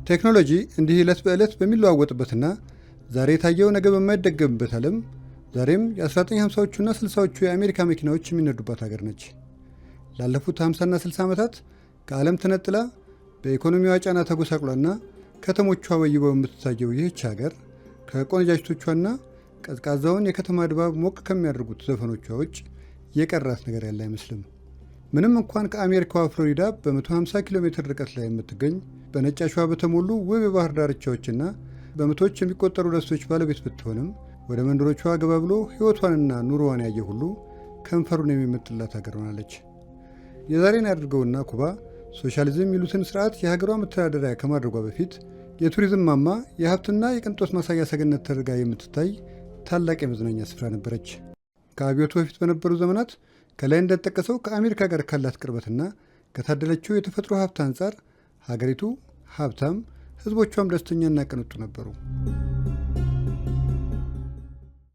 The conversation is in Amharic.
ቴክኖሎጂ እንዲህ ዕለት በዕለት በሚለዋወጥበትና ዛሬ የታየው ነገ በማይደገምበት ዓለም ዛሬም የ1950ዎቹና 60ዎቹ የአሜሪካ መኪናዎች የሚነዱባት ሀገር ነች። ላለፉት 50ና 60 ዓመታት ከዓለም ተነጥላ በኢኮኖሚዋ ጫና ተጎሳቅሏና ከተሞቿ ወይበው የምትታየው ይህች ሀገር ከቆነጃጅቶቿና ቀዝቃዛውን የከተማ ድባብ ሞቅ ከሚያደርጉት ዘፈኖቿ ውጭ የቀራት ነገር ያለ አይመስልም። ምንም እንኳን ከአሜሪካዋ ፍሎሪዳ በ150 ኪሎ ሜትር ርቀት ላይ የምትገኝ በነጭ አሸዋ በተሞሉ ውብ የባህር ዳርቻዎችና በመቶዎች የሚቆጠሩ ደሴቶች ባለቤት ብትሆንም ወደ መንደሮቿ ገባ ብሎ ሕይወቷንና ኑሮዋን ያየ ሁሉ ከንፈሩን የሚመጥላት ሀገር ሆናለች። የዛሬን ያድርገውና ኩባ ሶሻሊዝም የሚሉትን ስርዓት የሀገሯ መተዳደሪያ ከማድረጓ በፊት የቱሪዝም ማማ፣ የሀብትና የቅንጦት ማሳያ ሰገነት ተደርጋ የምትታይ ታላቅ የመዝናኛ ስፍራ ነበረች። ከአብዮቱ በፊት በነበሩ ዘመናት ከላይ እንደተጠቀሰው ከአሜሪካ ጋር ካላት ቅርበትና ከታደለችው የተፈጥሮ ሀብት አንጻር ሀገሪቱ ሀብታም፣ ህዝቦቿም ደስተኛና ቅንጡ ነበሩ።